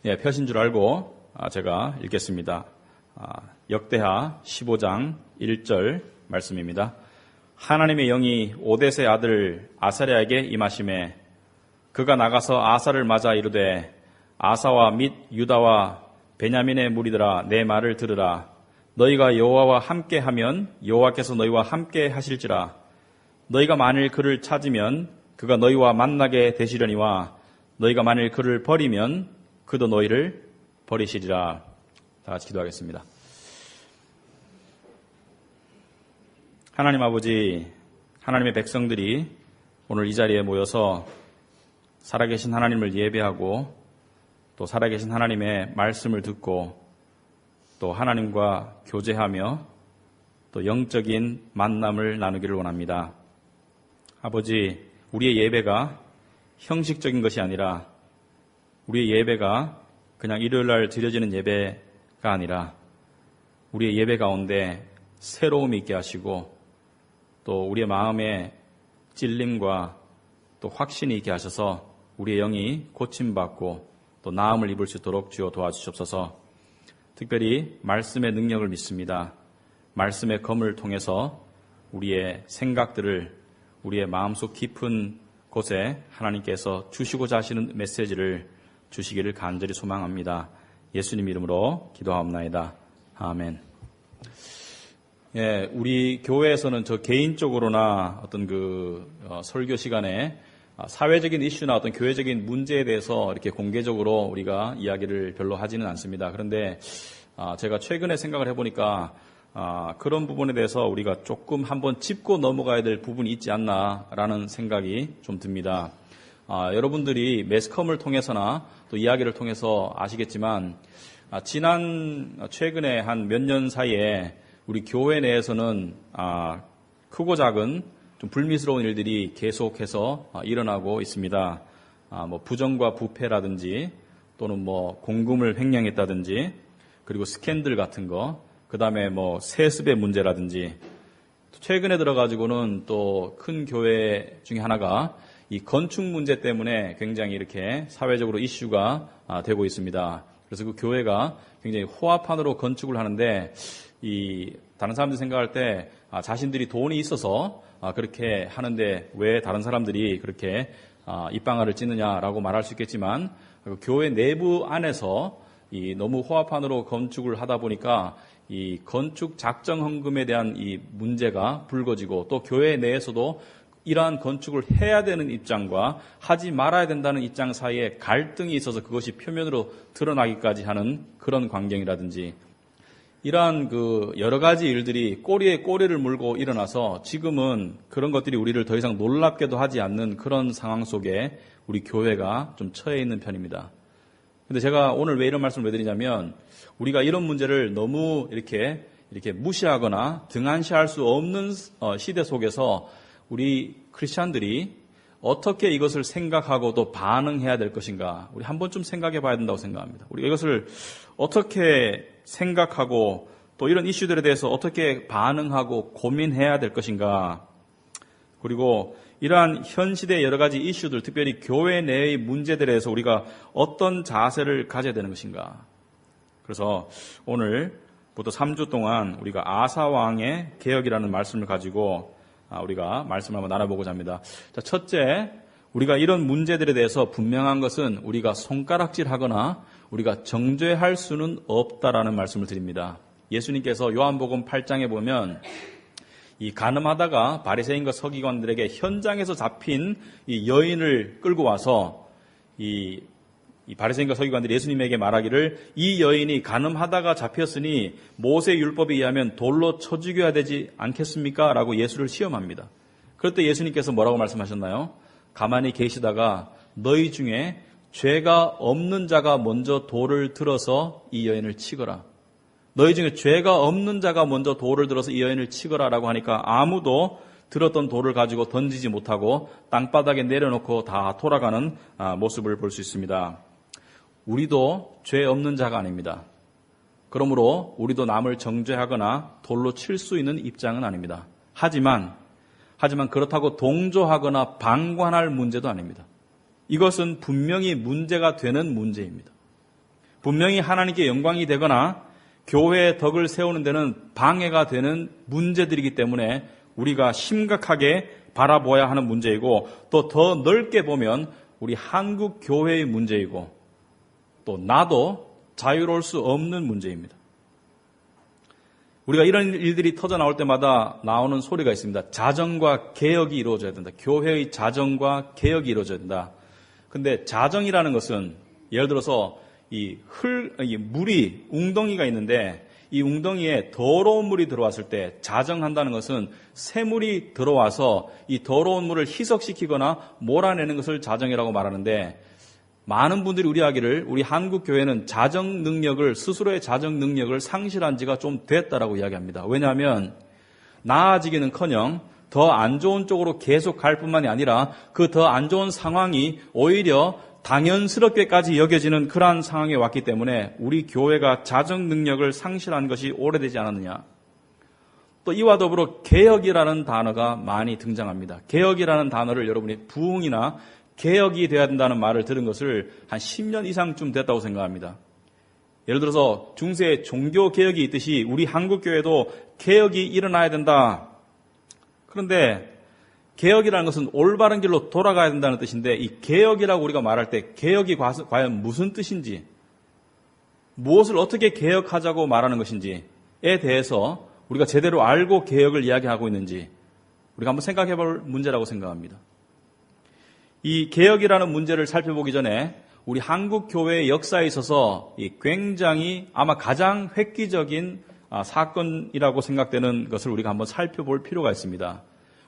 펴신 줄 알고 제가 읽겠습니다. 역대하 15장 1절 말씀입니다. 하나님의 영이 오뎃의 아들 아사랴에게 임하심에 그가 나가서 아사를 맞아 이르되 아사와 및 유다와 베냐민의 무리들아 내 말을 들으라. 너희가 여호와와 함께하면 여호와께서 너희와 함께 하실지라. 너희가 만일 그를 찾으면 그가 너희와 만나게 되시려니와 너희가 만일 그를 버리면 그도 너희를 버리시리라. 다 같이 기도하겠습니다. 하나님 아버지, 하나님의 백성들이 오늘 이 자리에 모여서 살아계신 하나님을 예배하고 또 살아계신 하나님의 말씀을 듣고 또 하나님과 교제하며 또 영적인 만남을 나누기를 원합니다. 아버지, 우리의 예배가 형식적인 것이 아니라 우리의 예배가 그냥 일요일날 드려지는 예배가 아니라 우리의 예배 가운데 새로움이 있게 하시고 또 우리의 마음에 찔림과 또 확신이 있게 하셔서 우리의 영이 고침받고 또 나음을 입을 수 있도록 주여 도와주시옵소서. 특별히 말씀의 능력을 믿습니다. 말씀의 검을 통해서 우리의 생각들을 우리의 마음속 깊은 곳에 하나님께서 주시고자 하시는 메시지를 주시기를 간절히 소망합니다. 예수님 이름으로 기도하옵나이다. 아멘. 우리 교회에서는 저 개인적으로나 어떤 설교 시간에 사회적인 이슈나 어떤 교회적인 문제에 대해서 이렇게 공개적으로 우리가 이야기를 별로 하지는 않습니다. 그런데 제가 최근에 생각을 해보니까 그런 부분에 대해서 우리가 조금 한번 짚고 넘어가야 될 부분이 있지 않나라는 생각이 좀 듭니다. 여러분들이 매스컴을 통해서나 또 이야기를 통해서 아시겠지만 최근에 한 몇 년 사이에 우리 교회 내에서는 크고 작은 좀 불미스러운 일들이 계속해서 일어나고 있습니다. 부정과 부패라든지 또는 공금을 횡령했다든지 그리고 스캔들 같은 거, 그 다음에 세습의 문제라든지 최근에 들어가지고는 또 큰 교회 중에 하나가 이 건축 문제 때문에 굉장히 이렇게 사회적으로 이슈가 되고 있습니다. 그래서 그 교회가 굉장히 호화판으로 건축을 하는데 다른 사람들이 생각할 때 자신들이 돈이 있어서 그렇게 하는데 왜 다른 사람들이 그렇게 입방아를 찢느냐라고 말할 수 있겠지만 교회 내부 안에서 너무 호화판으로 건축을 하다 보니까 이 건축 작정 헌금에 대한 이 문제가 불거지고 또 교회 내에서도 이러한 건축을 해야 되는 입장과 하지 말아야 된다는 입장 사이에 갈등이 있어서 그것이 표면으로 드러나기까지 하는 그런 광경이라든지 이러한 여러 가지 일들이 꼬리에 꼬리를 물고 일어나서 지금은 그런 것들이 우리를 더 이상 놀랍게도 하지 않는 그런 상황 속에 우리 교회가 좀 처해 있는 편입니다. 근데 제가 오늘 왜 이런 말씀을 왜 드리냐면 우리가 이런 문제를 너무 이렇게 무시하거나 등한시할 수 없는 시대 속에서 우리 크리스찬들이 어떻게 이것을 생각하고 또 반응해야 될 것인가 우리 한 번쯤 생각해 봐야 된다고 생각합니다. 우리가 이것을 어떻게 생각하고 또 이런 이슈들에 대해서 어떻게 반응하고 고민해야 될 것인가, 그리고 이러한 현 시대의 여러 가지 이슈들, 특별히 교회 내의 문제들에 대해서 우리가 어떤 자세를 가져야 되는 것인가. 그래서 오늘부터 3주 동안 우리가 아사 왕의 개혁이라는 말씀을 가지고 우리가 말씀을 한번 나눠보고자 합니다. 자, 첫째, 우리가 이런 문제들에 대해서 분명한 것은 우리가 손가락질하거나 우리가 정죄할 수는 없다라는 말씀을 드립니다. 예수님께서 요한복음 8장에 보면 이 간음하다가 바리새인과 서기관들에게 현장에서 잡힌 이 여인을 끌고 와서 이 바리새인과 서기관들이 예수님에게 말하기를 이 여인이 간음하다가 잡혔으니 모세 율법에 의하면 돌로 쳐 죽여야 되지 않겠습니까? 라고 예수를 시험합니다. 그럴 때 예수님께서 뭐라고 말씀하셨나요? 가만히 계시다가 너희 중에 죄가 없는 자가 먼저 돌을 들어서 이 여인을 치거라. 너희 중에 죄가 없는 자가 먼저 돌을 들어서 이 여인을 치거라라고 하니까 아무도 들었던 돌을 가지고 던지지 못하고 땅바닥에 내려놓고 다 돌아가는 모습을 볼 수 있습니다. 우리도 죄 없는 자가 아닙니다. 그러므로 우리도 남을 정죄하거나 돌로 칠 수 있는 입장은 아닙니다. 하지만 그렇다고 동조하거나 방관할 문제도 아닙니다. 이것은 분명히 문제가 되는 문제입니다. 분명히 하나님께 영광이 되거나 교회의 덕을 세우는 데는 방해가 되는 문제들이기 때문에 우리가 심각하게 바라보아야 하는 문제이고, 또 더 넓게 보면 우리 한국 교회의 문제이고, 또 나도 자유로울 수 없는 문제입니다. 우리가 이런 일들이 터져 나올 때마다 나오는 소리가 있습니다. 자정과 개혁이 이루어져야 된다. 교회의 자정과 개혁이 이루어져야 된다. 근데 자정이라는 것은 예를 들어서 이 물이 웅덩이가 있는데 이 웅덩이에 더러운 물이 들어왔을 때 자정한다는 것은 새물이 들어와서 이 더러운 물을 희석시키거나 몰아내는 것을 자정이라고 말하는데, 많은 분들이 우리하기를 우리 한국 교회는 자정 능력을, 스스로의 자정 능력을 상실한 지가 좀 됐다라고 이야기합니다. 왜냐하면 나아지기는커녕 더 안 좋은 쪽으로 계속 갈 뿐만이 아니라 그 더 안 좋은 상황이 오히려 당연스럽게까지 여겨지는 그러한 상황에 왔기 때문에 우리 교회가 자정 능력을 상실한 것이 오래되지 않았느냐. 또 이와 더불어 개혁이라는 단어가 많이 등장합니다. 개혁이라는 단어를 여러분이 부흥이나 개혁이 되어야 된다는 말을 들은 것을 한 10년 이상쯤 됐다고 생각합니다. 예를 들어서 중세에 종교개혁이 있듯이 우리 한국교회도 개혁이 일어나야 된다. 그런데 개혁이라는 것은 올바른 길로 돌아가야 된다는 뜻인데, 이 개혁이라고 우리가 말할 때 개혁이 과연 무슨 뜻인지, 무엇을 어떻게 개혁하자고 말하는 것인지에 대해서 우리가 제대로 알고 개혁을 이야기하고 있는지 우리가 한번 생각해 볼 문제라고 생각합니다. 이 개혁이라는 문제를 살펴보기 전에 우리 한국 교회의 역사에 있어서 굉장히 아마 가장 획기적인 사건이라고 생각되는 것을 우리가 한번 살펴볼 필요가 있습니다.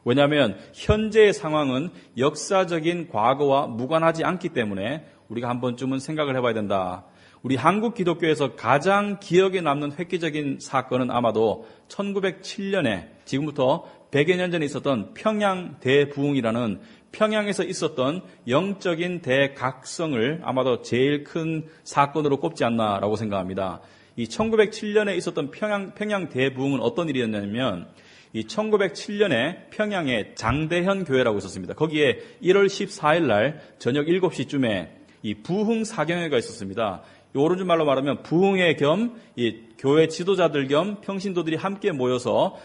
왜냐하면 현재의 상황은 역사적인 과거와 무관하지 않기 때문에 우리가 한 번쯤은 생각을 해봐야 된다. 우리 한국 기독교에서 가장 기억에 남는 획기적인 사건은 아마도 1907년에 지금부터 100여 년 전에 있었던 평양 대부흥이라는 평양에서 있었던 영적인 대각성을 아마도 제일 큰 사건으로 꼽지 않나라고 생각합니다. 이 1907년에 있었던 평양 대부흥은 어떤 일이었냐면, 이 1907년에 평양에 장대현 교회라고 있었습니다. 거기에 1월 14일 날 저녁 7시쯤에 이 부흥 사경회가 있었습니다. 오른쪽 말로 말하면 부흥회 겸 이 교회 지도자들 겸 평신도들이 함께 모여서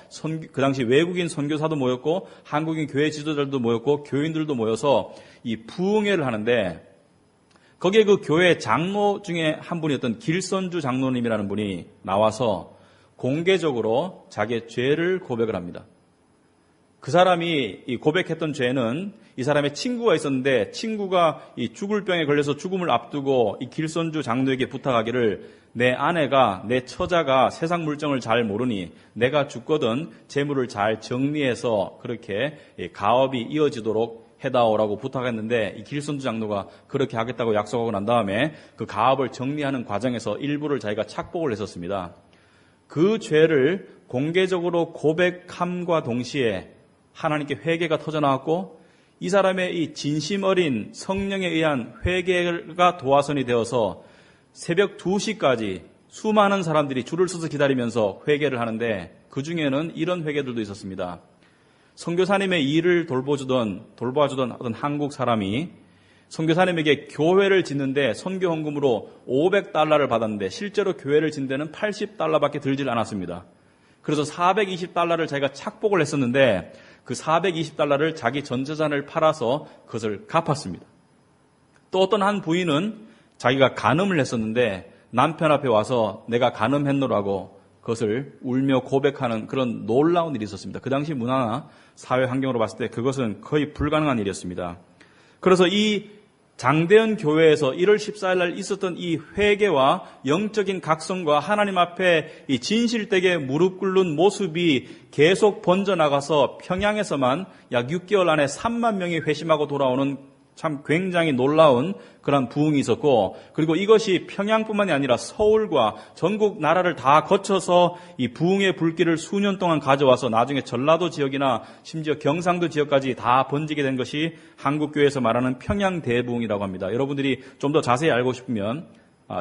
그 당시 외국인 선교사도 모였고 한국인 교회 지도자들도 모였고 교인들도 모여서 이 부흥회를 하는데, 거기에 그 교회 장로 중에 한 분이었던 길선주 장로님이라는 분이 나와서 공개적으로 자기의 죄를 고백을 합니다. 그 사람이 이 고백했던 죄는, 이 사람의 친구가 있었는데 친구가 이 죽을 병에 걸려서 죽음을 앞두고 이 길선주 장로에게 부탁하기를, 내 아내가, 내 처자가 세상 물정을 잘 모르니 내가 죽거든 재물을 잘 정리해서 그렇게 가업이 이어지도록 해다오라고 부탁했는데, 이 길선주 장로가 그렇게 하겠다고 약속하고 난 다음에 그 가업을 정리하는 과정에서 일부를 자기가 착복을 했었습니다. 그 죄를 공개적으로 고백함과 동시에 하나님께 회개가 터져나왔고, 이 사람의 이 진심 어린 성령에 의한 회개가 도화선이 되어서 새벽 2시까지 수많은 사람들이 줄을 서서 기다리면서 회개를 하는데, 그 중에는 이런 회개들도 있었습니다. 선교사님의 일을 돌봐주던 어떤 한국 사람이 선교사님에게 교회를 짓는데 선교 헌금으로 $500를 받았는데 실제로 교회를 짓는 데는 $80밖에 들질 않았습니다. 그래서 $420를 자기가 착복을 했었는데 그 $420를 자기 전 재산을 팔아서 그것을 갚았습니다. 또 어떤 한 부인은 자기가 간음을 했었는데 남편 앞에 와서 내가 간음했노라고 그것을 울며 고백하는 그런 놀라운 일이 있었습니다. 그 당시 문화나 사회 환경으로 봤을 때 그것은 거의 불가능한 일이었습니다. 그래서 이 장대현 교회에서 1월 14일 날 있었던 이 회개와 영적인 각성과 하나님 앞에 이 진실되게 무릎 꿇는 모습이 계속 번져나가서 평양에서만 약 6개월 안에 3만 명이 회심하고 돌아오는 참 굉장히 놀라운 그런 부흥이 있었고, 그리고 이것이 평양뿐만이 아니라 서울과 전국 나라를 다 거쳐서 이 부흥의 불길을 수년 동안 가져와서 나중에 전라도 지역이나 심지어 경상도 지역까지 다 번지게 된 것이 한국교회에서 말하는 평양 대부흥이라고 합니다. 여러분들이 좀 더 자세히 알고 싶으면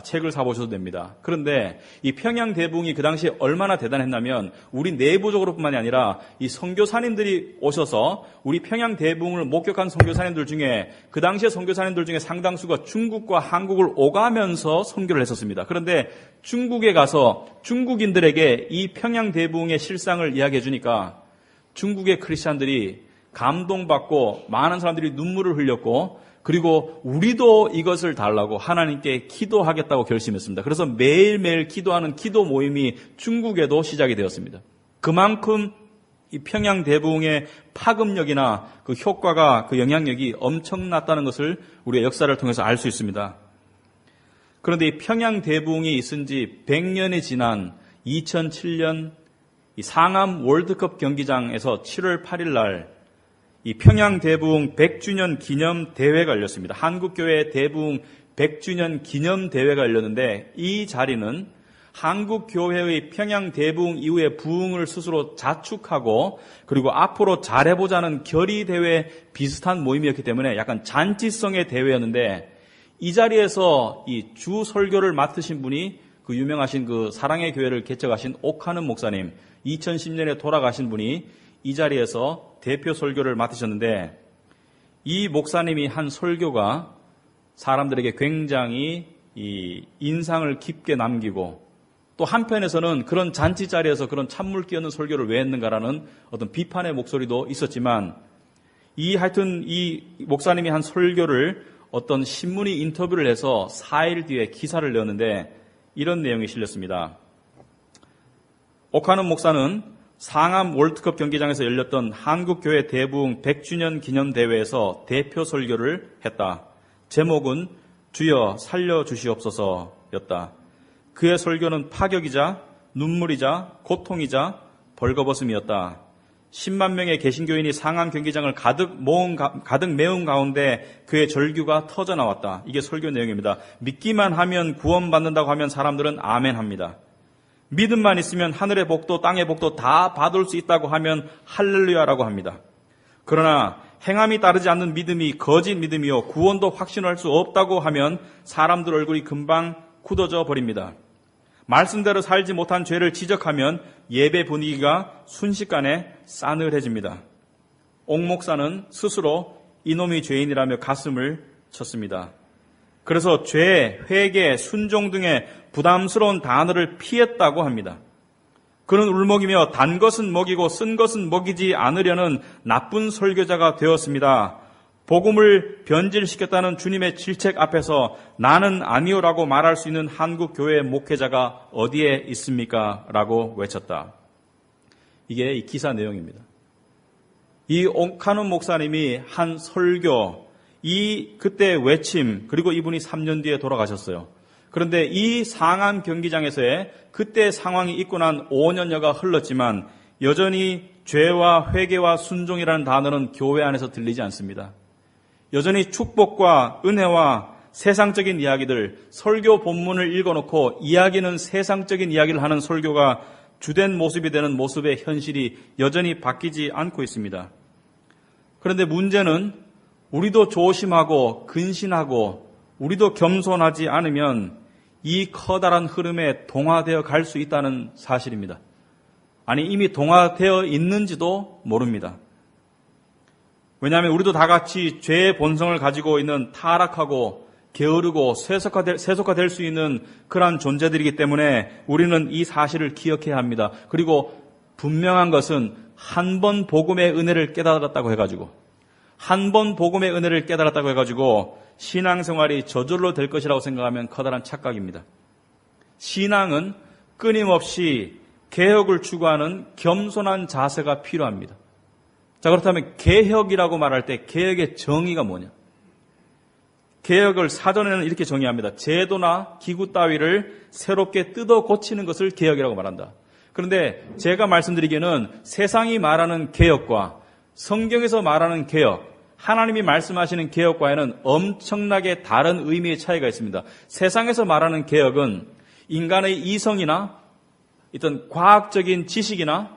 책을 사보셔도 됩니다. 그런데 이 평양대부흥이 그 당시에 얼마나 대단했냐면 우리 내부적으로뿐만이 아니라 이 선교사님들이 오셔서 우리 평양대부흥을 목격한 선교사님들 중에 그 당시에 선교사님들 중에 상당수가 중국과 한국을 오가면서 선교를 했었습니다. 그런데 중국에 가서 중국인들에게 이 평양대부흥의 실상을 이야기해 주니까 중국의 크리스찬들이 감동받고 많은 사람들이 눈물을 흘렸고 그리고 우리도 이것을 달라고 하나님께 기도하겠다고 결심했습니다. 그래서 매일매일 기도하는 기도 모임이 중국에도 시작이 되었습니다. 그만큼 이 평양대부흥의 파급력이나 그 효과가 그 영향력이 엄청났다는 것을 우리의 역사를 통해서 알 수 있습니다. 그런데 이 평양대부흥이 있은 지 100년이 지난 2007년 이 상암 월드컵 경기장에서 7월 8일 날 이 평양대부흥 100주년 기념 대회가 열렸습니다. 한국교회 대부흥 100주년 기념 대회가 열렸는데 이 자리는 한국교회의 평양대부흥 이후의 부흥을 스스로 자축하고 그리고 앞으로 잘해보자는 결의대회 비슷한 모임이었기 때문에 약간 잔치성의 대회였는데 이 자리에서 이 주 설교를 맡으신 분이 그 유명하신 그 사랑의 교회를 개척하신 옥하는 목사님, 2010년에 돌아가신 분이 이 자리에서 대표 설교를 맡으셨는데 이 목사님이 한 설교가 사람들에게 굉장히 이 인상을 깊게 남기고 또 한편에서는 그런 잔치 자리에서 그런 찬물 끼얹는 설교를 왜 했는가라는 어떤 비판의 목소리도 있었지만 하여튼 이 목사님이 한 설교를 어떤 신문이 인터뷰를 해서 4일 뒤에 기사를 내었는데 이런 내용이 실렸습니다. 옥하는 목사는 상암 월드컵 경기장에서 열렸던 한국교회 대부흥 100주년 기념대회에서 대표 설교를 했다. 제목은 주여 살려주시옵소서였다. 그의 설교는 파격이자 눈물이자 고통이자 벌거벗음이었다. 10만 명의 개신교인이 상암 경기장을 가득 메운 가운데 그의 절규가 터져나왔다. 이게 설교 내용입니다. 믿기만 하면 구원받는다고 하면 사람들은 아멘합니다. 믿음만 있으면 하늘의 복도 땅의 복도 다 받을 수 있다고 하면 할렐루야라고 합니다. 그러나 행함이 따르지 않는 믿음이 거짓 믿음이요 구원도 확신할 수 없다고 하면 사람들 얼굴이 금방 굳어져 버립니다. 말씀대로 살지 못한 죄를 지적하면 예배 분위기가 순식간에 싸늘해집니다. 옥 목사는 스스로 이놈이 죄인이라며 가슴을 쳤습니다. 그래서 죄, 회개, 순종 등의 부담스러운 단어를 피했다고 합니다. 그는 울먹이며 단 것은 먹이고 쓴 것은 먹이지 않으려는 나쁜 설교자가 되었습니다. 복음을 변질시켰다는 주님의 질책 앞에서 나는 아니오라고 말할 수 있는 한국교회 목회자가 어디에 있습니까? 라고 외쳤다. 이게 이 기사 내용입니다. 이 옥하는 목사님이 한 설교, 그때 외침, 그리고 이분이 3년 뒤에 돌아가셨어요. 그런데 이 상암 경기장에서의 그때 상황이 있고 난 5년여가 흘렀지만 여전히 죄와 회개와 순종이라는 단어는 교회 안에서 들리지 않습니다. 여전히 축복과 은혜와 세상적인 이야기들, 설교 본문을 읽어놓고 이야기는 세상적인 이야기를 하는 설교가 주된 모습이 되는 모습의 현실이 여전히 바뀌지 않고 있습니다. 그런데 문제는 우리도 조심하고 근신하고 우리도 겸손하지 않으면 이 커다란 흐름에 동화되어 갈 수 있다는 사실입니다. 아니 이미 동화되어 있는지도 모릅니다. 왜냐하면 우리도 다 같이 죄의 본성을 가지고 있는 타락하고 게으르고 세속화될 수 있는 그러한 존재들이기 때문에 우리는 이 사실을 기억해야 합니다. 그리고 분명한 것은 한 번 복음의 은혜를 깨달았다고 해가지고 신앙생활이 저절로 될 것이라고 생각하면 커다란 착각입니다. 신앙은 끊임없이 개혁을 추구하는 겸손한 자세가 필요합니다. 자, 그렇다면 개혁이라고 말할 때 개혁의 정의가 뭐냐? 개혁을 사전에는 이렇게 정의합니다. 제도나 기구 따위를 새롭게 뜯어 고치는 것을 개혁이라고 말한다. 그런데 제가 말씀드리기에는 세상이 말하는 개혁과 성경에서 말하는 개혁, 하나님이 말씀하시는 개혁과에는 엄청나게 다른 의미의 차이가 있습니다. 세상에서 말하는 개혁은 인간의 이성이나 어떤 과학적인 지식이나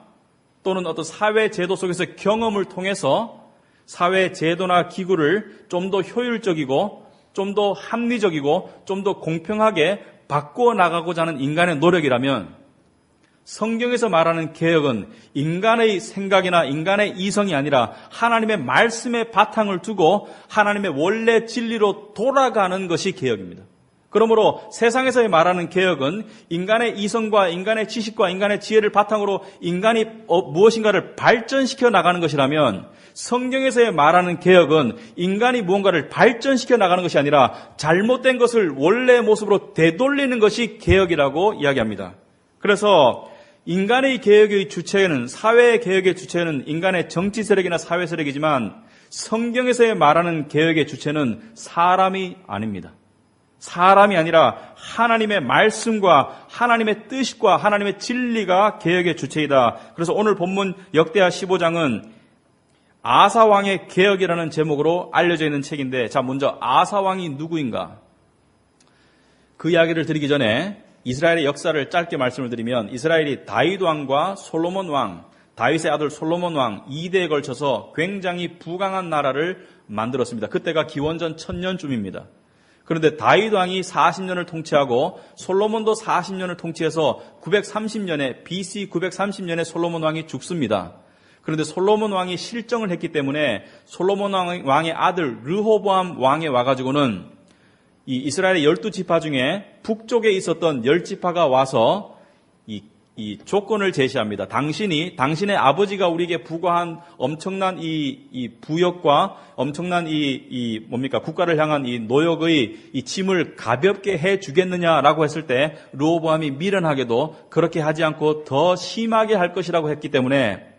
또는 어떤 사회 제도 속에서 경험을 통해서 사회 제도나 기구를 좀 더 효율적이고 좀 더 합리적이고 좀 더 공평하게 바꾸어 나가고자 하는 인간의 노력이라면 성경에서 말하는 개혁은 인간의 생각이나 인간의 이성이 아니라 하나님의 말씀의 바탕을 두고 하나님의 원래 진리로 돌아가는 것이 개혁입니다. 그러므로 세상에서 말하는 개혁은 인간의 이성과 인간의 지식과 인간의 지혜를 바탕으로 인간이 무엇인가를 발전시켜 나가는 것이라면 성경에서 말하는 개혁은 인간이 무언가를 발전시켜 나가는 것이 아니라 잘못된 것을 원래 모습으로 되돌리는 것이 개혁이라고 이야기합니다. 그래서 인간의 개혁의 주체는, 사회의 개혁의 주체는 인간의 정치 세력이나 사회 세력이지만 성경에서 말하는 개혁의 주체는 사람이 아닙니다. 사람이 아니라 하나님의 말씀과 하나님의 뜻과 하나님의 진리가 개혁의 주체이다. 그래서 오늘 본문 역대하 15장은 아사왕의 개혁이라는 제목으로 알려져 있는 책인데, 자, 먼저 아사왕이 누구인가? 그 이야기를 드리기 전에 이스라엘의 역사를 짧게 말씀을 드리면, 이스라엘이 다윗 왕과 솔로몬 왕, 다윗의 아들 솔로몬 왕 2대에 걸쳐서 굉장히 부강한 나라를 만들었습니다. 그때가 기원전 1000년쯤입니다. 그런데 다윗 왕이 40년을 통치하고 솔로몬도 40년을 통치해서 930년에 BC 930년에 솔로몬 왕이 죽습니다. 그런데 솔로몬 왕이 실정을 했기 때문에 솔로몬 왕의 아들 르호보암 왕에 와가지고는 이 이스라엘의 12지파 중에 북쪽에 있었던 10지파가 와서 이 조건을 제시합니다. 당신의 아버지가 우리에게 부과한 엄청난 이 부역과 엄청난 국가를 향한 이 노역의 이 짐을 가볍게 해 주겠느냐라고 했을 때 르호보암이 미련하게도 그렇게 하지 않고 더 심하게 할 것이라고 했기 때문에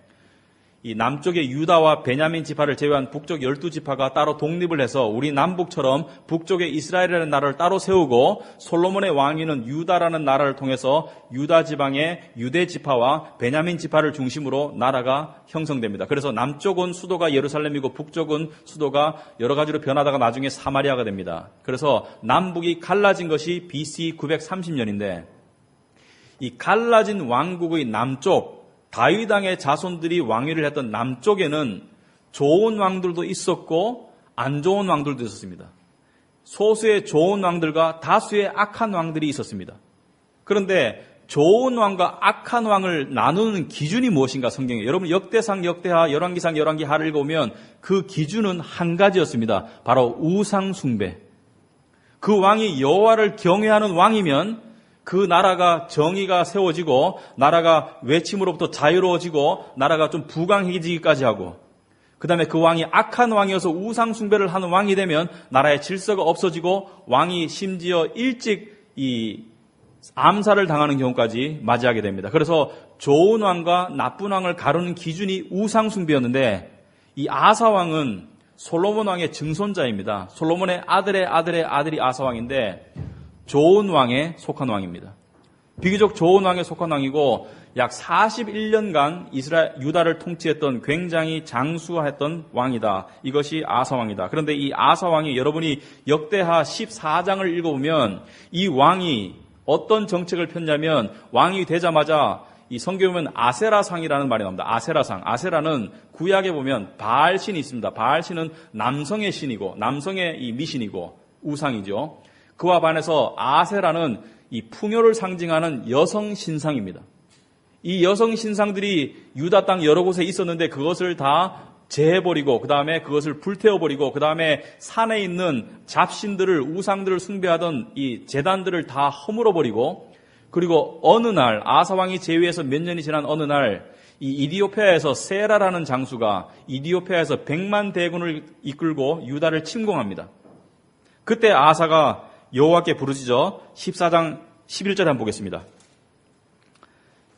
이 남쪽의 유다와 베냐민 지파를 제외한 북쪽 12지파가 따로 독립을 해서 우리 남북처럼 북쪽에 이스라엘이라는 나라를 따로 세우고 솔로몬의 왕위는 유다라는 나라를 통해서 유다 지방의 유대 지파와 베냐민 지파를 중심으로 나라가 형성됩니다. 그래서 남쪽은 수도가 예루살렘이고 북쪽은 수도가 여러 가지로 변하다가 나중에 사마리아가 됩니다. 그래서 남북이 갈라진 것이 BC 930년인데 이 갈라진 왕국의 남쪽 다윗 왕의 자손들이 왕위를 했던 남쪽에는 좋은 왕들도 있었고 안 좋은 왕들도 있었습니다. 소수의 좋은 왕들과 다수의 악한 왕들이 있었습니다. 그런데 좋은 왕과 악한 왕을 나누는 기준이 무엇인가 성경에. 여러분 역대상, 역대하, 열왕기상, 열왕기하를 읽어보면 그 기준은 한 가지였습니다. 바로 우상 숭배. 그 왕이 여호와를 경외하는 왕이면 그 나라가 정의가 세워지고 나라가 외침으로부터 자유로워지고 나라가 좀 부강해지기까지 하고 그 다음에 그 왕이 악한 왕이어서 우상 숭배를 하는 왕이 되면 나라의 질서가 없어지고 왕이 심지어 일찍 이 암살을 당하는 경우까지 맞이하게 됩니다. 그래서 좋은 왕과 나쁜 왕을 가르는 기준이 우상 숭배였는데 이 아사 왕은 솔로몬 왕의 증손자입니다. 솔로몬의 아들의 아들이 아사 왕인데 좋은 왕에 속한 왕입니다. 비교적 좋은 왕에 속한 왕이고 약 41년간 유다를 통치했던 굉장히 장수했던 왕이다. 이것이 아사 왕이다. 그런데 이 아사 왕이 여러분이 역대하 14장을 읽어보면 이 왕이 어떤 정책을 폈냐면 왕이 되자마자 이 성경에 보면 아세라상이라는 말이 나옵니다. 아세라상. 아세라는 구약에 보면 바알신이 있습니다. 바알신은 남성의 신이고 남성의 이 미신이고 우상이죠. 그와 반해서 아세라는 이 풍요를 상징하는 여성 신상입니다. 이 여성 신상들이 유다 땅 여러 곳에 있었는데 그것을 다 제해버리고 그 다음에 그것을 불태워버리고 그 다음에 산에 있는 잡신들을 우상들을 숭배하던 이 제단들을 다 허물어버리고 그리고 어느 날 아사왕이 재위해서 몇 년이 지난 어느 날 이 이디오피아에서 세라라는 장수가 이디오피아에서 100만 대군을 이끌고 유다를 침공합니다. 그때 아사가 여호와께 부르짖어 14장 11절에 한번 보겠습니다.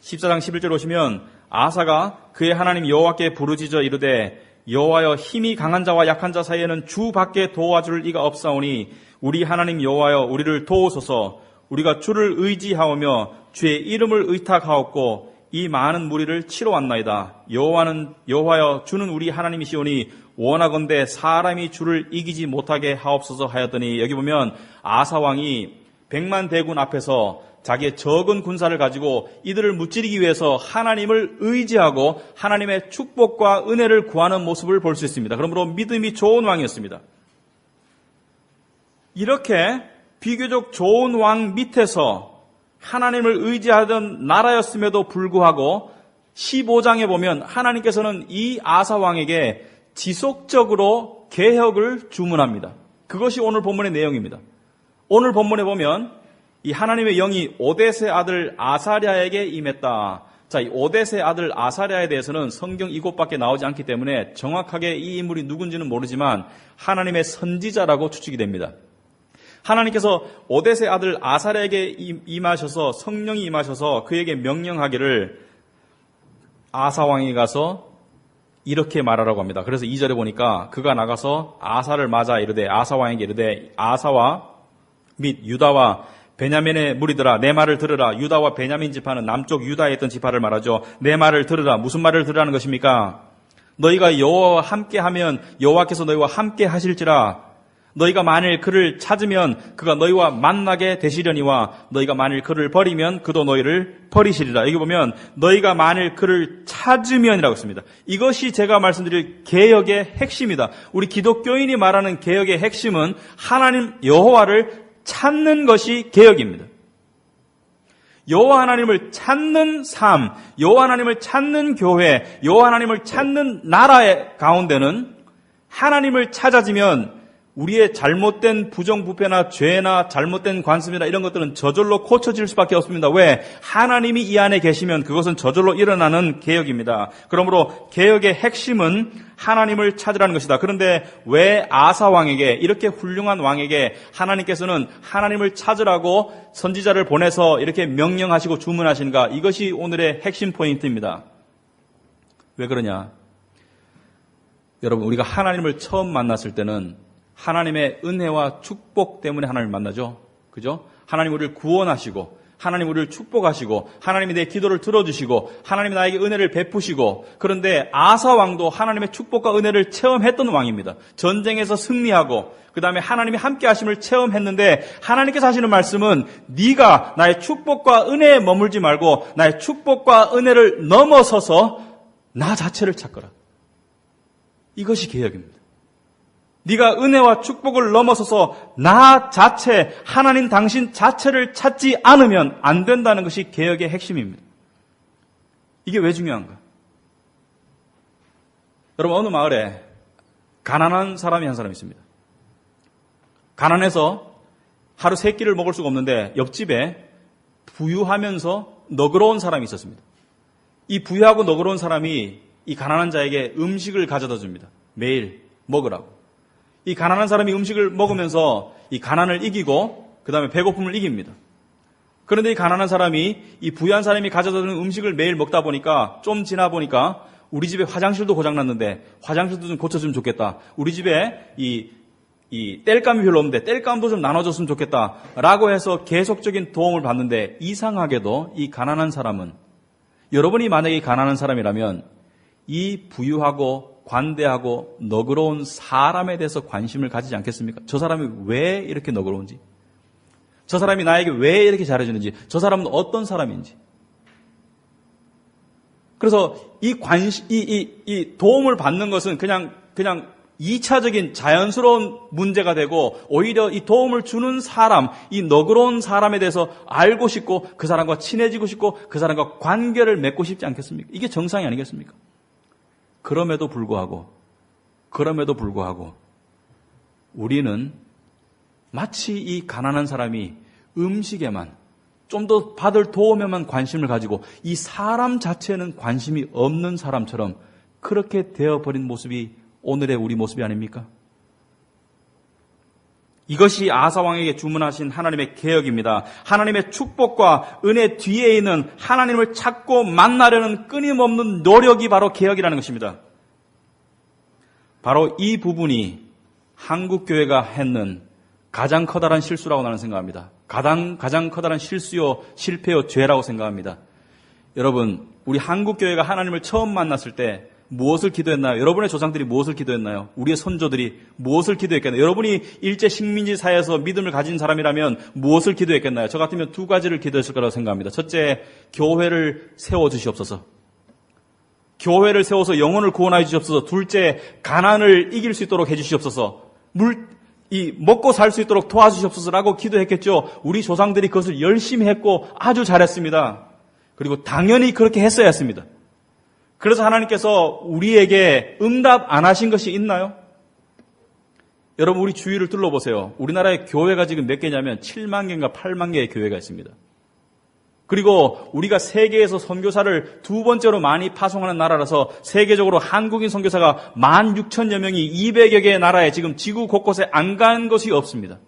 14장 11절 오시면 아사가 그의 하나님 여호와께 부르짖어 이르되 여호와여 힘이 강한 자와 약한 자 사이에는 주밖에 도와줄 이가 없사오니 우리 하나님 여호와여 우리를 도우소서. 우리가 주를 의지하오며 주의 이름을 의탁하옵고 이 많은 무리를 치러 왔나이다. 여호와여 주는 우리 하나님이시오니 원하건대 사람이 주를 이기지 못하게 하옵소서 하였더니 여기 보면 아사 왕이 100만 대군 앞에서 자기의 적은 군사를 가지고 이들을 무찌르기 위해서 하나님을 의지하고 하나님의 축복과 은혜를 구하는 모습을 볼 수 있습니다. 그러므로 믿음이 좋은 왕이었습니다. 이렇게 비교적 좋은 왕 밑에서 하나님을 의지하던 나라였음에도 불구하고 15장에 보면 하나님께서는 이 아사 왕에게 지속적으로 개혁을 주문합니다. 그것이 오늘 본문의 내용입니다. 오늘 본문에 보면 이 하나님의 영이 오뎃의 아들 아사랴에게 임했다. 자, 이 오뎃의 아들 아사랴에 대해서는 성경 이곳밖에 나오지 않기 때문에 정확하게 이 인물이 누군지는 모르지만 하나님의 선지자라고 추측이 됩니다. 하나님께서 오뎃의 아들 아사랴에게 임하셔서 성령이 임하셔서 그에게 명령하기를 아사 왕이 가서 이렇게 말하라고 합니다. 그래서 2절에 보니까 그가 나가서 아사를 맞아 이르되 아사 왕에게 이르되 아사와 및 유다와 베냐민의 무리들아 내 말을 들으라. 유다와 베냐민 지파는 남쪽 유다에 있던 지파를 말하죠. 내 말을 들으라. 무슨 말을 들으라는 것입니까? 너희가 여호와와 함께하면 여호와께서 너희와 함께 하실지라. 너희가 만일 그를 찾으면 그가 너희와 만나게 되시려니와 너희가 만일 그를 버리면 그도 너희를 버리시리라. 여기 보면 너희가 만일 그를 찾으면이라고 했습니다. 이것이 제가 말씀드릴 개혁의 핵심이다. 우리 기독교인이 말하는 개혁의 핵심은 하나님 여호와를 찾는 것이 개혁입니다. 여호와 하나님을 찾는 삶, 여호와 하나님을 찾는 교회, 여호와 하나님을 찾는 나라의 가운데는 하나님을 찾아지면 우리의 잘못된 부정부패나 죄나 잘못된 관습이나 이런 것들은 저절로 고쳐질 수밖에 없습니다. 왜? 하나님이 이 안에 계시면 그것은 저절로 일어나는 개혁입니다. 그러므로 개혁의 핵심은 하나님을 찾으라는 것이다. 그런데 왜 아사 왕에게, 이렇게 훌륭한 왕에게 하나님께서는 하나님을 찾으라고 선지자를 보내서 이렇게 명령하시고 주문하시는가? 이것이 오늘의 핵심 포인트입니다. 왜 그러냐? 여러분, 우리가 하나님을 처음 만났을 때는 하나님의 은혜와 축복 때문에 하나님을 만나죠. 그죠? 하나님 우리를 구원하시고, 하나님 우리를 축복하시고, 하나님이 내 기도를 들어주시고, 하나님이 나에게 은혜를 베푸시고, 그런데 아사 왕도 하나님의 축복과 은혜를 체험했던 왕입니다. 전쟁에서 승리하고, 그 다음에 하나님이 함께 하심을 체험했는데, 하나님께서 하시는 말씀은 네가 나의 축복과 은혜에 머물지 말고, 나의 축복과 은혜를 넘어서서 나 자체를 찾거라. 이것이 개혁입니다. 네가 은혜와 축복을 넘어서서 나 자체, 하나님 당신 자체를 찾지 않으면 안 된다는 것이 개혁의 핵심입니다. 이게 왜 중요한가? 여러분, 어느 마을에 가난한 사람이 한 사람 있습니다. 가난해서 하루 3끼를 먹을 수가 없는데 옆집에 부유하면서 너그러운 사람이 있었습니다. 이 부유하고 너그러운 사람이 이 가난한 자에게 음식을 가져다 줍니다. 매일 먹으라고. 이 가난한 사람이 음식을 먹으면서 이 가난을 이기고 그 다음에 배고픔을 이깁니다. 그런데 이 가난한 사람이 이 부유한 사람이 가져다 주는 음식을 매일 먹다 보니까 좀 지나 보니까 우리 집에 화장실도 고장났는데 화장실도 좀 고쳐주면 좋겠다. 우리 집에 이 땔감이 별로 없는데 땔감도 좀 나눠줬으면 좋겠다. 라고 해서 계속적인 도움을 받는데 이상하게도 이 가난한 사람은, 여러분이 만약에 가난한 사람이라면 이 부유하고 관대하고 너그러운 사람에 대해서 관심을 가지지 않겠습니까? 저 사람이 왜 이렇게 너그러운지, 저 사람이 나에게 왜 이렇게 잘해주는지, 저 사람은 어떤 사람인지. 그래서 이 도움을 받는 것은 그냥 2차적인 자연스러운 문제가 되고, 오히려 이 도움을 주는 사람, 이 너그러운 사람에 대해서 알고 싶고 그 사람과 친해지고 싶고 그 사람과 관계를 맺고 싶지 않겠습니까? 이게 정상이 아니겠습니까? 그럼에도 불구하고 우리는 마치 이 가난한 사람이 음식에만, 좀 더 받을 도움에만 관심을 가지고 이 사람 자체는 관심이 없는 사람처럼 그렇게 되어버린 모습이 오늘의 우리 모습이 아닙니까? 이것이 아사 왕에게 주문하신 하나님의 개혁입니다. 하나님의 축복과 은혜 뒤에 있는 하나님을 찾고 만나려는 끊임없는 노력이 바로 개혁이라는 것입니다. 바로 이 부분이 한국교회가 했는 가장 커다란 실수라고 나는 생각합니다. 가장 커다란 실패요, 죄라고 생각합니다. 여러분, 우리 한국교회가 하나님을 처음 만났을 때 무엇을 기도했나요? 여러분의 조상들이 무엇을 기도했나요? 우리의 선조들이 무엇을 기도했겠나요? 여러분이 일제 식민지 사회에서 믿음을 가진 사람이라면 무엇을 기도했겠나요? 저 같으면 2가지를 기도했을 거라고 생각합니다. 첫째, 교회를 세워주시옵소서. 교회를 세워서 영혼을 구원하여 주시옵소서. 둘째, 가난을 이길 수 있도록 해주시옵소서. 이 먹고 살 수 있도록 도와주시옵소서라고 기도했겠죠. 우리 조상들이 그것을 열심히 했고 아주 잘했습니다. 그리고 당연히 그렇게 했어야 했습니다. 그래서 하나님께서 우리에게 응답 안 하신 것이 있나요? 여러분 우리 주위를 둘러보세요. 우리나라의 교회가 지금 몇 개냐면 7만 개인가 8만 개의 교회가 있습니다. 그리고 우리가 세계에서 선교사를 두 번째로 많이 파송하는 나라라서 세계적으로 한국인 선교사가 16,000여 명이 200여 개의 나라에 지금 지구 곳곳에 안 간 것이 없습니다.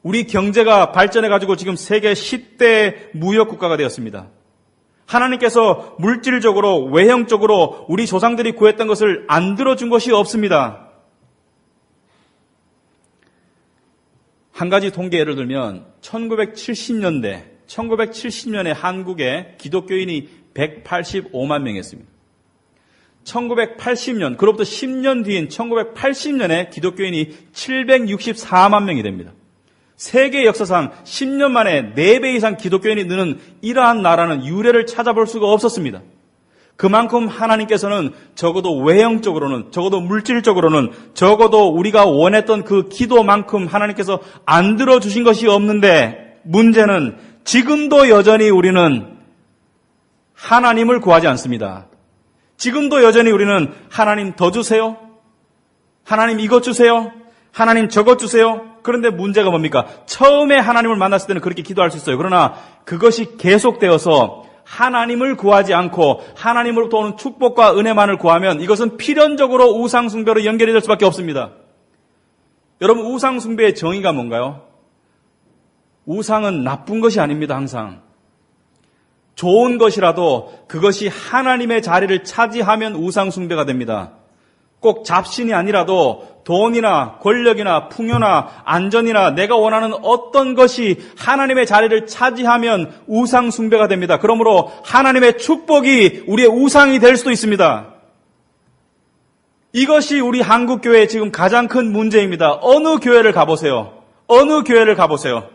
우리 경제가 발전해가지고 지금 세계 10대 무역국가가 되었습니다. 하나님께서 물질적으로 외형적으로 우리 조상들이 구했던 것을 안 들어준 것이 없습니다. 한 가지 통계 예를 들면 1970년에 한국에 기독교인이 185만 명이었습니다. 1980년, 그로부터 10년 뒤인 1980년에 기독교인이 764만 명이 됩니다. 세계 역사상 10년 만에 4배 이상 기독교인이 느는 이러한 나라는 유례를 찾아볼 수가 없었습니다. 그만큼 하나님께서는 적어도 외형적으로는, 적어도 물질적으로는, 적어도 우리가 원했던 그 기도만큼 하나님께서 안 들어주신 것이 없는데, 문제는 지금도 여전히 우리는 하나님을 구하지 않습니다. 지금도 여전히 우리는 하나님 더 주세요. 하나님 이것 주세요. 하나님 저것 주세요. 그런데 문제가 뭡니까? 처음에 하나님을 만났을 때는 그렇게 기도할 수 있어요. 그러나 그것이 계속되어서 하나님을 구하지 않고 하나님으로부터 오는 축복과 은혜만을 구하면 이것은 필연적으로 우상숭배로 연결이 될 수밖에 없습니다. 여러분 우상숭배의 정의가 뭔가요? 우상은 나쁜 것이 아닙니다. 항상 좋은 것이라도 그것이 하나님의 자리를 차지하면 우상숭배가 됩니다. 꼭 잡신이 아니라도 돈이나 권력이나 풍요나 안전이나 내가 원하는 어떤 것이 하나님의 자리를 차지하면 우상숭배가 됩니다. 그러므로 하나님의 축복이 우리의 우상이 될 수도 있습니다. 이것이 우리 한국교회의 지금 가장 큰 문제입니다. 어느 교회를 가보세요. 어느 교회를 가보세요.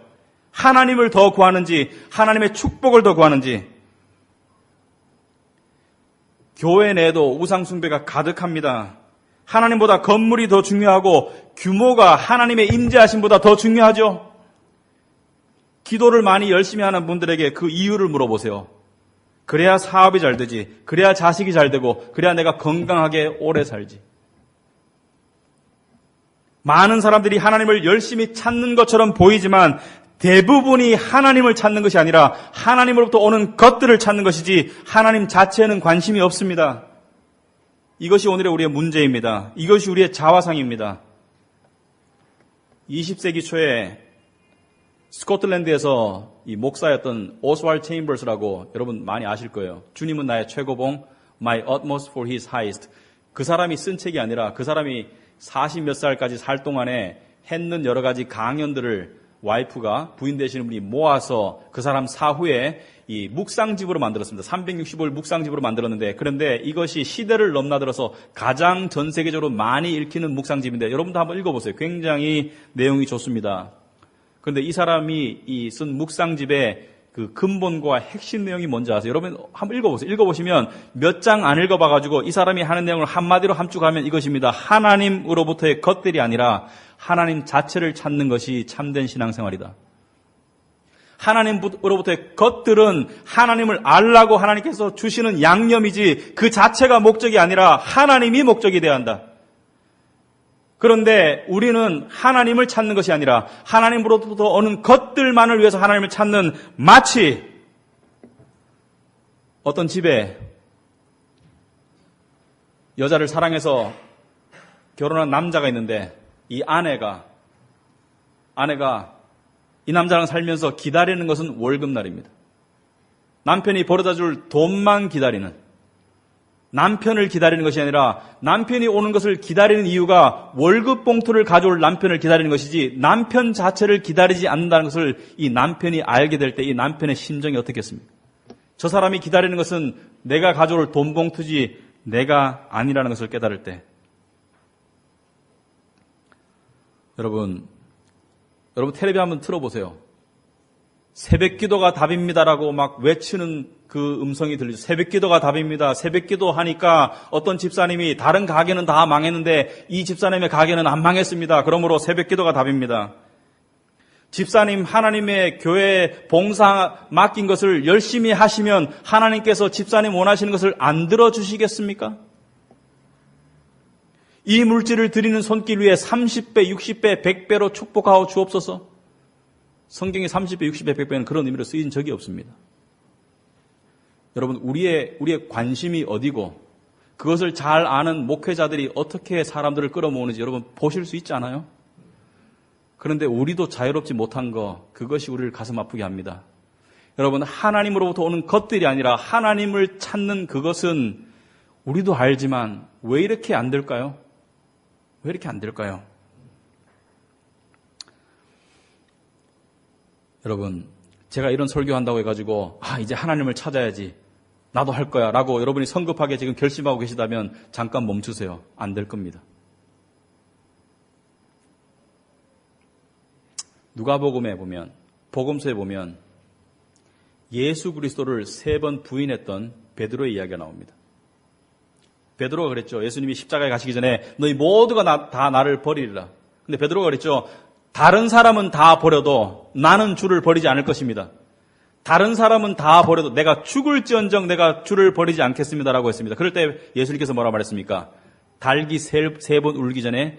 하나님을 더 구하는지 하나님의 축복을 더 구하는지. 교회 내에도 우상숭배가 가득합니다. 하나님보다 건물이 더 중요하고 규모가 하나님의 임재하심보다 더 중요하죠. 기도를 많이 열심히 하는 분들에게 그 이유를 물어보세요. 그래야 사업이 잘 되지. 그래야 자식이 잘 되고 그래야 내가 건강하게 오래 살지. 많은 사람들이 하나님을 열심히 찾는 것처럼 보이지만 대부분이 하나님을 찾는 것이 아니라 하나님으로부터 오는 것들을 찾는 것이지 하나님 자체에는 관심이 없습니다. 이것이 오늘의 우리의 문제입니다. 이것이 우리의 자화상입니다. 20세기 초에 스코틀랜드에서 이 목사였던 오스왈드 체인버스라고 여러분 많이 아실 거예요. 주님은 나의 최고봉, My utmost for his highest. 그 사람이 쓴 책이 아니라 그 사람이 40몇 살까지 살 동안에 했는 여러 가지 강연들을 와이프가 부인 되시는 분이 모아서 그 사람 사후에 이 묵상집으로 만들었습니다. 365일 묵상집으로 만들었는데 그런데 이것이 시대를 넘나들어서 가장 전 세계적으로 많이 읽히는 묵상집인데 여러분도 한번 읽어보세요. 굉장히 내용이 좋습니다. 그런데 이 사람이 이 쓴 묵상집의 그 근본과 핵심 내용이 뭔지 아세요? 여러분 한번 읽어보세요. 읽어보시면 몇 장 안 읽어봐가지고 이 사람이 하는 내용을 한마디로 함축하면 이것입니다. 하나님으로부터의 것들이 아니라 하나님 자체를 찾는 것이 참된 신앙생활이다. 하나님으로부터의 것들은 하나님을 알라고 하나님께서 주시는 양념이지 그 자체가 목적이 아니라 하나님이 목적이 되어야 한다. 그런데 우리는 하나님을 찾는 것이 아니라 하나님으로부터 오는 것들만을 위해서 하나님을 찾는 마치 어떤 집에 여자를 사랑해서 결혼한 남자가 있는데 이 아내가 이 남자랑 살면서 기다리는 것은 월급날입니다. 남편이 벌어다 줄 돈만 기다리는, 남편을 기다리는 것이 아니라 남편이 오는 것을 기다리는 이유가 월급 봉투를 가져올 남편을 기다리는 것이지 남편 자체를 기다리지 않는다는 것을 이 남편이 알게 될 때 이 남편의 심정이 어떻겠습니까? 저 사람이 기다리는 것은 내가 가져올 돈 봉투지 내가 아니라는 것을 깨달을 때 여러분 텔레비 한번 틀어보세요. 새벽 기도가 답입니다라고 막 외치는 그 음성이 들리죠. 새벽 기도가 답입니다. 새벽 기도 하니까 어떤 집사님이 다른 가게는 다 망했는데 이 집사님의 가게는 안 망했습니다. 그러므로 새벽 기도가 답입니다. 집사님 하나님의 교회 봉사 맡긴 것을 열심히 하시면 하나님께서 집사님 원하시는 것을 안 들어주시겠습니까? 이 물질을 드리는 손길 위에 30배, 60배, 100배로 축복하고 주옵소서. 성경에 30배, 60배, 100배는 그런 의미로 쓰인 적이 없습니다. 여러분, 우리의 관심이 어디고 그것을 잘 아는 목회자들이 어떻게 사람들을 끌어모으는지 여러분 보실 수 있지 않아요? 그런데 우리도 자유롭지 못한 거, 그것이 우리를 가슴 아프게 합니다. 여러분, 하나님으로부터 오는 것들이 아니라 하나님을 찾는 그것은 우리도 알지만 왜 이렇게 안 될까요? 왜 이렇게 안 될까요? 여러분, 제가 이런 설교한다고 해가지고 이제 하나님을 찾아야지, 나도 할 거야 라고 여러분이 성급하게 지금 결심하고 계시다면 잠깐 멈추세요. 안 될 겁니다. 누가복음에 보면, 복음서에 보면 예수 그리스도를 3번 부인했던 베드로의 이야기가 나옵니다. 베드로가 그랬죠. 예수님이 십자가에 가시기 전에 너희 모두가 다 나를 버리리라. 근데 베드로가 그랬죠. 다른 사람은 다 버려도 나는 주를 버리지 않을 것입니다. 다른 사람은 다 버려도 내가 죽을지언정 내가 주를 버리지 않겠습니다라고 했습니다. 그럴 때 예수님께서 뭐라 말했습니까? 닭이 세 번 울기 전에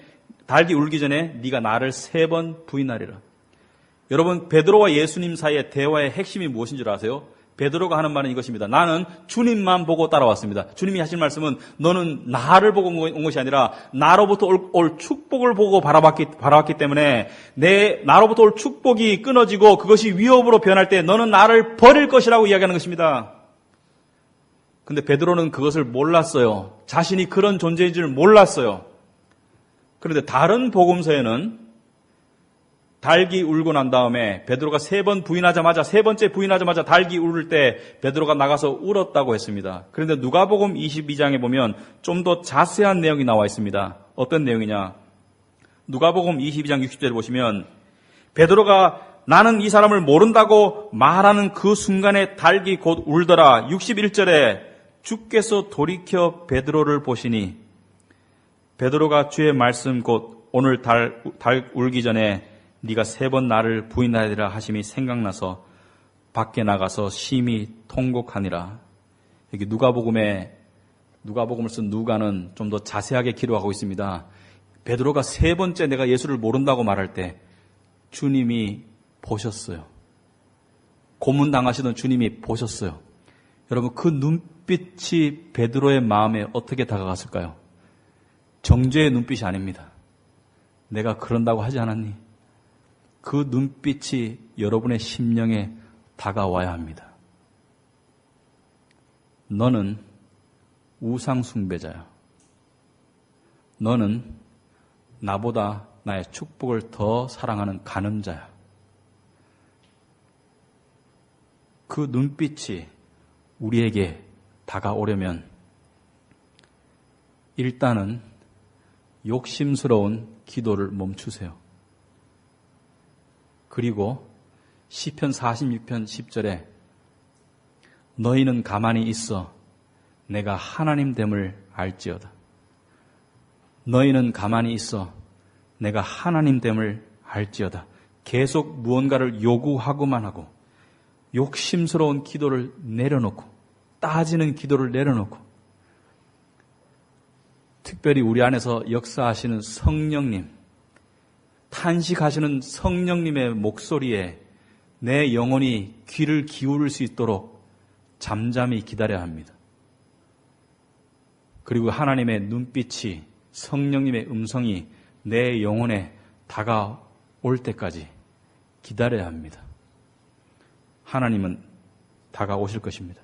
네가 나를 3번 부인하리라. 여러분, 베드로와 예수님 사이의 대화의 핵심이 무엇인 줄 아세요? 베드로가 하는 말은 이것입니다. 나는 주님만 보고 따라왔습니다. 주님이 하신 말씀은 너는 나를 보고 온 것이 아니라 나로부터 올 축복을 보고 바라봤기 때문에 나로부터 올 축복이 끊어지고 그것이 위협으로 변할 때 너는 나를 버릴 것이라고 이야기하는 것입니다. 근데 베드로는 그것을 몰랐어요. 자신이 그런 존재인 줄 몰랐어요. 그런데 다른 복음서에는 닭이 울고 난 다음에 베드로가 3번 부인하자마자, 3번째 부인하자마자 닭이 울을 때 베드로가 나가서 울었다고 했습니다. 그런데 누가복음 22장에 보면 좀 더 자세한 내용이 나와 있습니다. 어떤 내용이냐? 누가복음 22장 60절을 보시면 베드로가 나는 이 사람을 모른다고 말하는 그 순간에 닭이 곧 울더라. 61절에 주께서 돌이켜 베드로를 보시니 베드로가 주의 말씀 곧 오늘 닭 울기 전에 네가 3번 나를 부인하리라 하심이 생각나서 밖에 나가서 심히 통곡하니라. 여기 누가복음을 쓴 누가는 좀 더 자세하게 기록하고 있습니다. 베드로가 3번째 내가 예수를 모른다고 말할 때 주님이 보셨어요. 고문당하시던 주님이 보셨어요. 여러분, 그 눈빛이 베드로의 마음에 어떻게 다가갔을까요? 정죄의 눈빛이 아닙니다. 내가 그런다고 하지 않았니? 그 눈빛이 여러분의 심령에 다가와야 합니다. 너는 우상숭배자야. 너는 나보다 나의 축복을 더 사랑하는 간음자야. 그 눈빛이 우리에게 다가오려면 일단은 욕심스러운 기도를 멈추세요. 그리고 시편 46편 10절에 너희는 가만히 있어 내가 하나님됨을 알지어다. 너희는 가만히 있어 내가 하나님됨을 알지어다. 계속 무언가를 요구하고만 하고 욕심스러운 기도를 내려놓고 따지는 기도를 내려놓고 특별히 우리 안에서 역사하시는 성령님, 탄식하시는 성령님의 목소리에 내 영혼이 귀를 기울일 수 있도록 잠잠히 기다려야 합니다. 그리고 하나님의 눈빛이, 성령님의 음성이 내 영혼에 다가올 때까지 기다려야 합니다. 하나님은 다가오실 것입니다.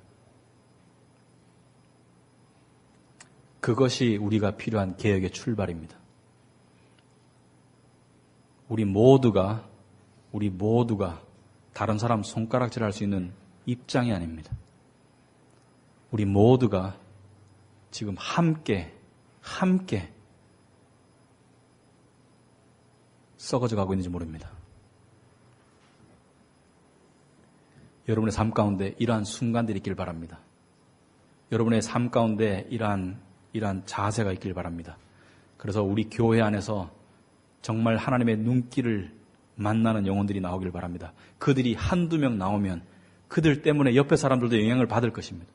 그것이 우리가 필요한 개혁의 출발입니다. 우리 모두가 다른 사람 손가락질할 수 있는 입장이 아닙니다. 우리 모두가 지금 함께 썩어져 가고 있는지 모릅니다. 여러분의 삶 가운데 이러한 순간들이 있길 바랍니다. 여러분의 삶 가운데 이러한 자세가 있길 바랍니다. 그래서 우리 교회 안에서 정말 하나님의 눈길을 만나는 영혼들이 나오길 바랍니다. 그들이 한두 명 나오면 그들 때문에 옆에 사람들도 영향을 받을 것입니다.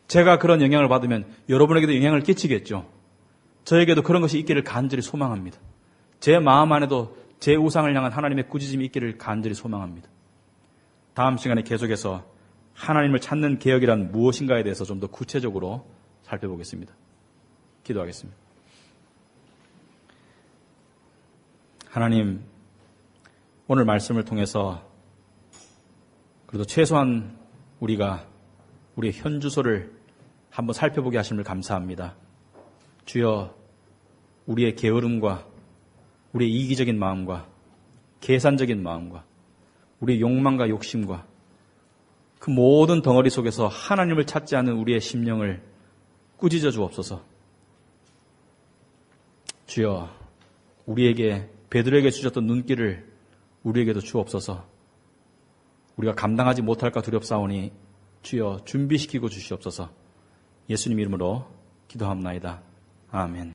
제가 그런 영향을 받으면 여러분에게도 영향을 끼치겠죠. 저에게도 그런 것이 있기를 간절히 소망합니다. 제 마음 안에도 제 우상을 향한 하나님의 꾸짖음이 있기를 간절히 소망합니다. 다음 시간에 계속해서 하나님을 찾는 개혁이란 무엇인가에 대해서 좀 더 구체적으로 살펴보겠습니다. 기도하겠습니다. 하나님, 오늘 말씀을 통해서 그래도 최소한 우리가 우리의 현주소를 한번 살펴보게 하심을 감사합니다. 주여, 우리의 게으름과 우리의 이기적인 마음과 계산적인 마음과 우리의 욕망과 욕심과 그 모든 덩어리 속에서 하나님을 찾지 않는 우리의 심령을 꾸짖어 주옵소서. 주여, 우리에게 베드로에게 주셨던 눈길을 우리에게도 주옵소서. 우리가 감당하지 못할까 두렵사오니 주여 준비시키고 주시옵소서. 예수님 이름으로 기도합나이다. 아멘.